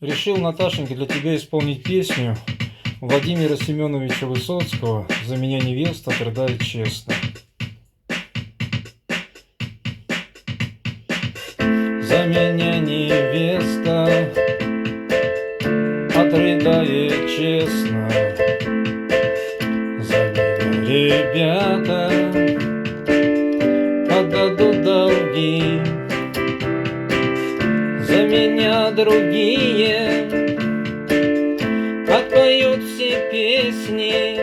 Решил, Наташенька, для тебя исполнить песню Владимира Семеновича Высоцкого «За меня невеста отрыдает честно». За меня невеста отрыдает честно, за меня ребята отдадут долги, за меня другие отпоют все песни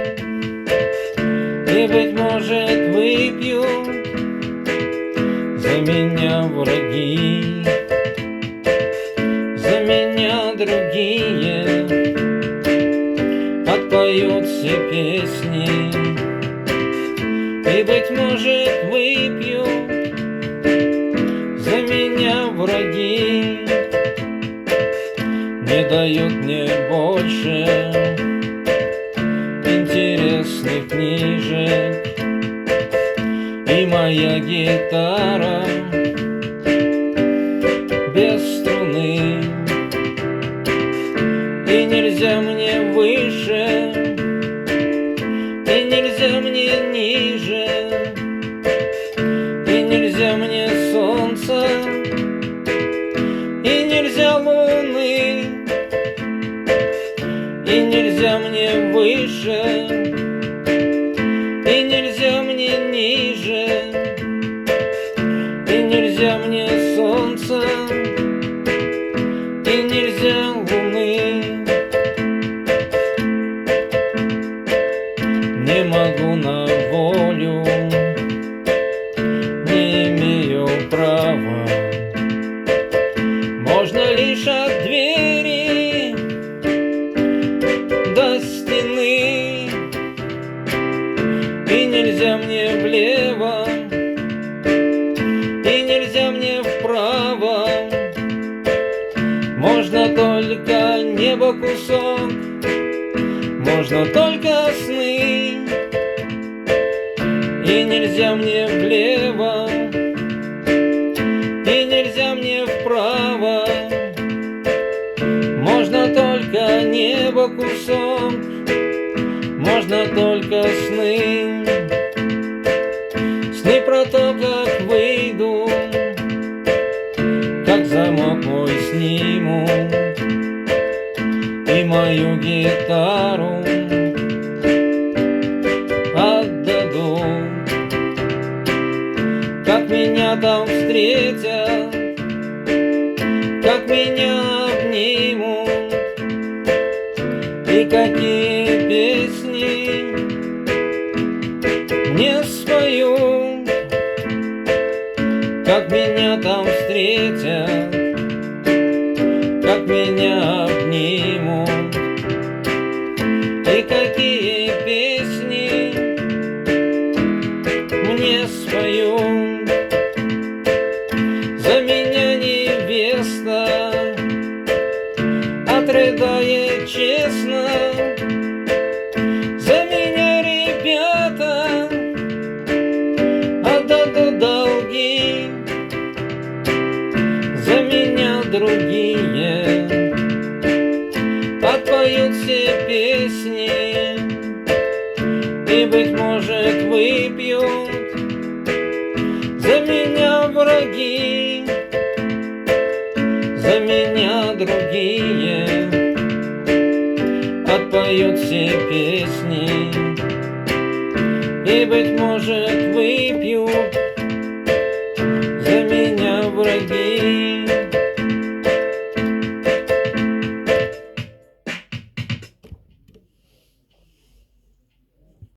и, быть может, выпьют за меня враги, за меня другие отпоют все песни и, быть может, выпьют за меня враги. Не дают мне больше интересных книжек, и моя гитара без струны, и нельзя мне выше, и нельзя мне ниже, и нельзя мне солнца, и нельзя луны, и нельзя мне выше, и нельзя мне ниже, и нельзя мне солнца, и нельзя луны. Не могу на волю, не имею права, можно лишь от двери до стены, и нельзя мне влево, и нельзя мне вправо, можно только небо кусок, можно только сны, и нельзя мне влево, и нельзя мне вправо, можно только небо кусок, можно только сны. Сны про то, как выйду, как замок мой снимут, и мою гитару отдадут, как меня там встретят, как меня обнимут, и какие песни мне споют, как меня там встретят, как меня обнимут, и какие песни мне споют. За меня невеста отрыдает честно, за меня ребята отдадут долги, за меня другие отпоют все песни и, быть может, выпьют за меня враги, за меня другие отпоют все песни и, быть может, выпьют